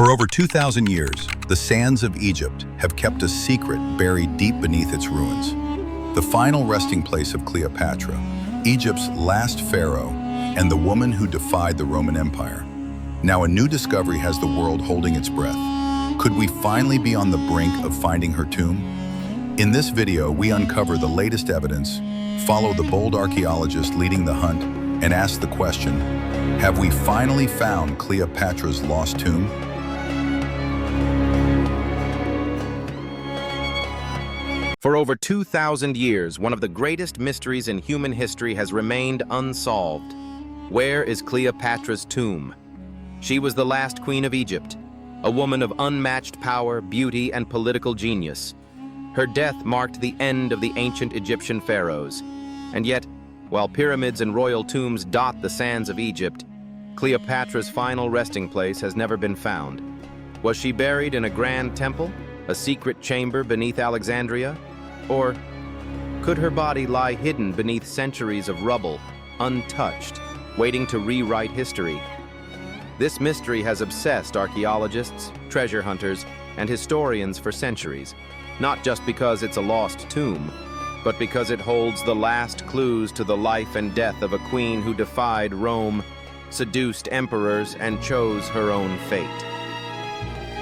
For over 2,000 years, the sands of Egypt have kept a secret buried deep beneath its ruins. The final resting place of Cleopatra, Egypt's last pharaoh, and the woman who defied the Roman Empire. Now a new discovery has the world holding its breath. Could we finally be on the brink of finding her tomb? In this video, we uncover the latest evidence, follow the bold archaeologist leading the hunt, and ask the question, have we finally found Cleopatra's lost tomb? For over 2,000 years, one of the greatest mysteries in human history has remained unsolved. Where is Cleopatra's tomb? She was the last queen of Egypt, a woman of unmatched power, beauty, and political genius. Her death marked the end of the ancient Egyptian pharaohs. And yet, while pyramids and royal tombs dot the sands of Egypt, Cleopatra's final resting place has never been found. Was she buried in a grand temple, a secret chamber beneath Alexandria? Or could her body lie hidden beneath centuries of rubble, untouched, waiting to rewrite history? This mystery has obsessed archaeologists, treasure hunters, and historians for centuries, not just because it's a lost tomb, but because it holds the last clues to the life and death of a queen who defied Rome, seduced emperors, and chose her own fate.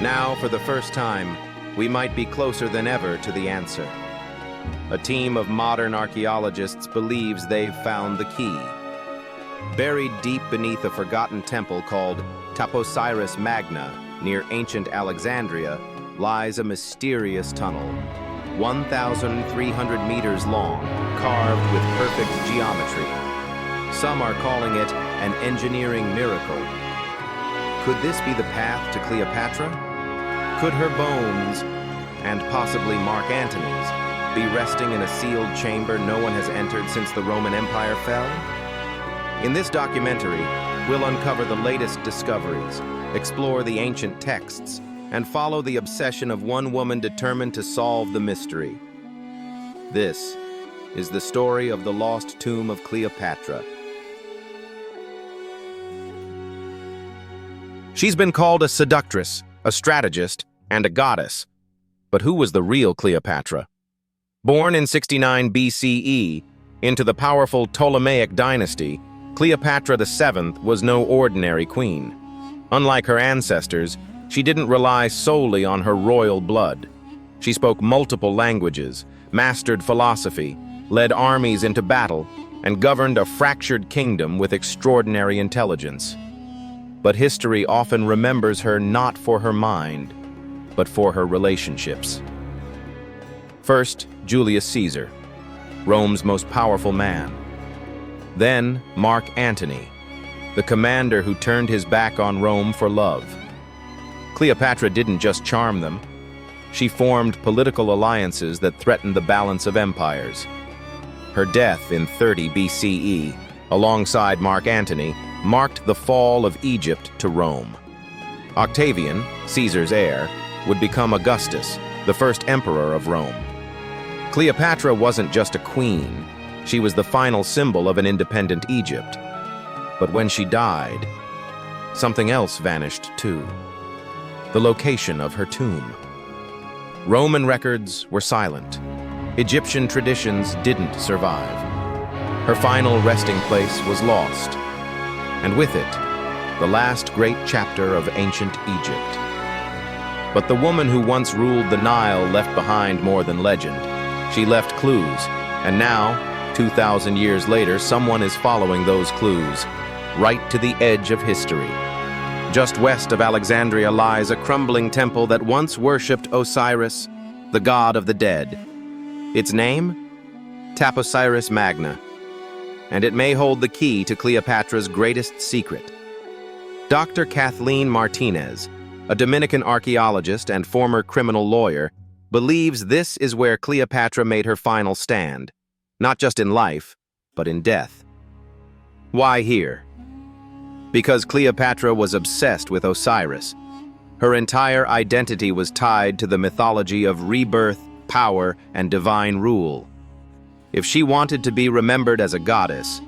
Now, for the first time, we might be closer than ever to the answer. A team of modern archaeologists believes they've found the key. Buried deep beneath a forgotten temple called Taposiris Magna near ancient Alexandria lies a mysterious tunnel, 1,300 meters long, carved with perfect geometry. Some are calling it an engineering miracle. Could this be the path to Cleopatra? Could her bones, and possibly Mark Antony's, be resting in a sealed chamber no one has entered since the Roman Empire fell? In this documentary, we'll uncover the latest discoveries, explore the ancient texts, and follow the obsession of one woman determined to solve the mystery. This is the story of the lost tomb of Cleopatra. She's been called a seductress, a strategist, and a goddess. But who was the real Cleopatra? Born in 69 BCE into the powerful Ptolemaic dynasty, Cleopatra VII was no ordinary queen. Unlike her ancestors, she didn't rely solely on her royal blood. She spoke multiple languages, mastered philosophy, led armies into battle, and governed a fractured kingdom with extraordinary intelligence. But history often remembers her not for her mind, but for her relationships. First, Julius Caesar, Rome's most powerful man. Then, Mark Antony, the commander who turned his back on Rome for love. Cleopatra didn't just charm them. She formed political alliances that threatened the balance of empires. Her death in 30 BCE, alongside Mark Antony, marked the fall of Egypt to Rome. Octavian, Caesar's heir, would become Augustus, the first emperor of Rome. Cleopatra wasn't just a queen. She was the final symbol of an independent Egypt. But when she died, something else vanished too. The location of her tomb. Roman records were silent. Egyptian traditions didn't survive. Her final resting place was lost, and with it, the last great chapter of ancient Egypt. But the woman who once ruled the Nile left behind more than legend. She left clues, and now, 2,000 years later, someone is following those clues, right to the edge of history. Just west of Alexandria lies a crumbling temple that once worshipped Osiris, the god of the dead. Its name? Taposiris Magna. And it may hold the key to Cleopatra's greatest secret. Dr. Kathleen Martinez, a Dominican archaeologist and former criminal lawyer, believes this is where Cleopatra made her final stand, not just in life, but in death. Why here? Because Cleopatra was obsessed with Osiris. Her entire identity was tied to the mythology of rebirth, power, and divine rule. If she wanted to be remembered as a goddess,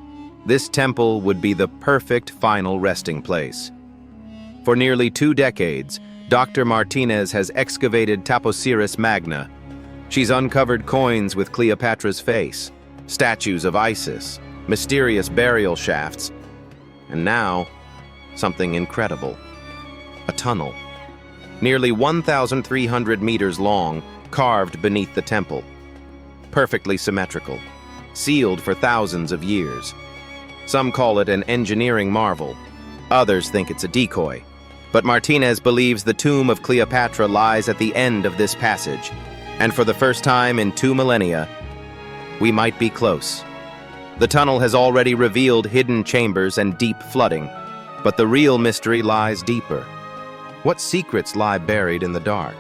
this temple would be the perfect final resting place. For nearly 2 decades, Dr. Martinez has excavated Taposiris Magna. She's uncovered coins with Cleopatra's face, statues of Isis, mysterious burial shafts, and now, something incredible. A tunnel. Nearly 1,300 meters long, carved beneath the temple. Perfectly symmetrical, sealed for thousands of years. Some call it an engineering marvel. Others think it's a decoy. But Martinez believes the tomb of Cleopatra lies at the end of this passage. And for the first time in 2 millennia, we might be close. The tunnel has already revealed hidden chambers and deep flooding, but the real mystery lies deeper. What secrets lie buried in the dark?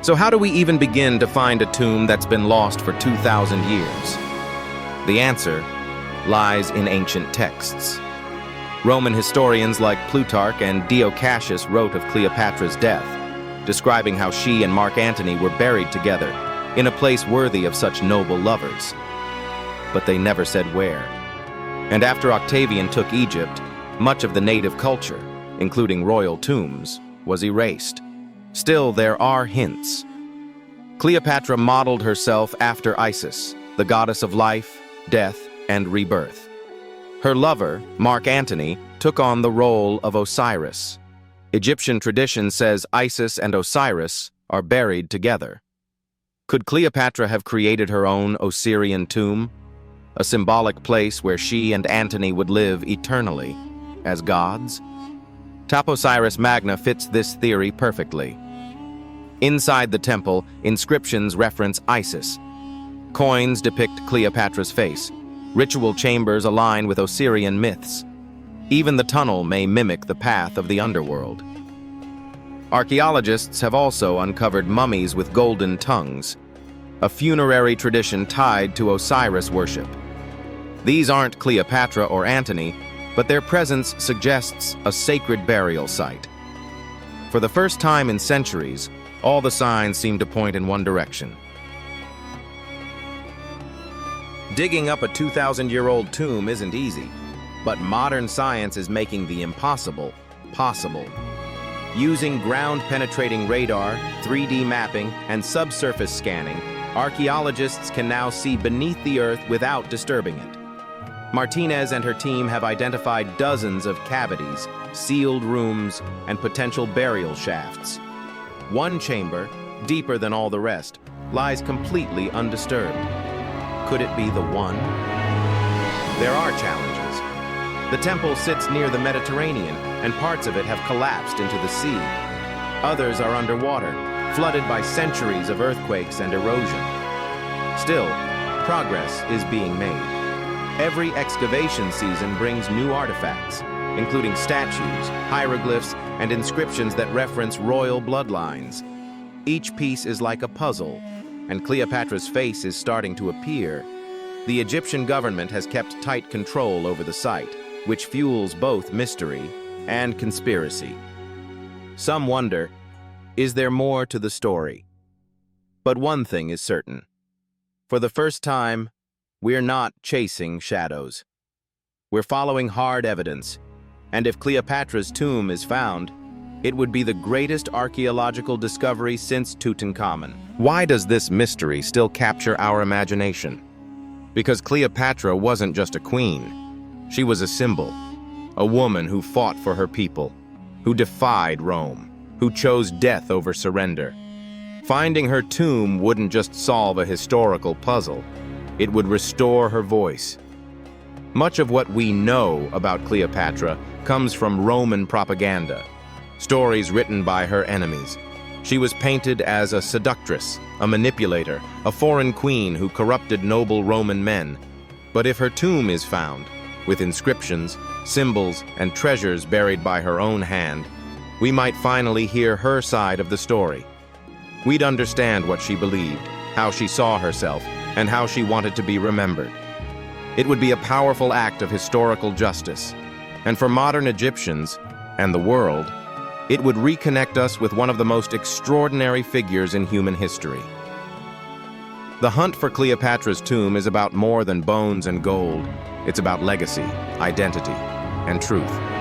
So how do we even begin to find a tomb that's been lost for 2,000 years? The answer lies in ancient texts. Roman historians like Plutarch and Dio Cassius wrote of Cleopatra's death, describing how she and Mark Antony were buried together in a place worthy of such noble lovers. But they never said where. And after Octavian took Egypt, much of the native culture, including royal tombs, was erased. Still, there are hints. Cleopatra modeled herself after Isis, the goddess of life, death, and rebirth. Her lover, Mark Antony, took on the role of Osiris. Egyptian tradition says Isis and Osiris are buried together. Could Cleopatra have created her own Osirian tomb? A symbolic place where she and Antony would live eternally, as gods? Taposiris Magna fits this theory perfectly. Inside the temple, inscriptions reference Isis. Coins depict Cleopatra's face. Ritual chambers align with Osirian myths. Even the tunnel may mimic the path of the underworld. Archaeologists have also uncovered mummies with golden tongues, a funerary tradition tied to Osiris worship. These aren't Cleopatra or Antony, but their presence suggests a sacred burial site. For the first time in centuries, all the signs seem to point in one direction. Digging up a 2,000-year-old tomb isn't easy, but modern science is making the impossible possible. Using ground-penetrating radar, 3D mapping, and subsurface scanning, archaeologists can now see beneath the earth without disturbing it. Martinez and her team have identified dozens of cavities, sealed rooms, and potential burial shafts. One chamber, deeper than all the rest, lies completely undisturbed. Could it be the one? There are challenges. The temple sits near the Mediterranean, and parts of it have collapsed into the sea. Others are underwater, flooded by centuries of earthquakes and erosion. Still, progress is being made. Every excavation season brings new artifacts, including statues, hieroglyphs, and inscriptions that reference royal bloodlines. Each piece is like a puzzle, and Cleopatra's face is starting to appear. The Egyptian government has kept tight control over the site, which fuels both mystery and conspiracy. Some wonder, is there more to the story? But one thing is certain. For the first time, we're not chasing shadows. We're following hard evidence, and if Cleopatra's tomb is found, it would be the greatest archaeological discovery since Tutankhamun. Why does this mystery still capture our imagination? Because Cleopatra wasn't just a queen. She was a symbol, a woman who fought for her people, who defied Rome, who chose death over surrender. Finding her tomb wouldn't just solve a historical puzzle, it would restore her voice. Much of what we know about Cleopatra comes from Roman propaganda, stories written by her enemies. She was painted as a seductress, a manipulator, a foreign queen who corrupted noble Roman men. But if her tomb is found, with inscriptions, symbols, and treasures buried by her own hand, we might finally hear her side of the story. We'd understand what she believed, how she saw herself, and how she wanted to be remembered. It would be a powerful act of historical justice, and for modern Egyptians, and the world, it would reconnect us with one of the most extraordinary figures in human history. The hunt for Cleopatra's tomb is about more than bones and gold. It's about legacy, identity, and truth.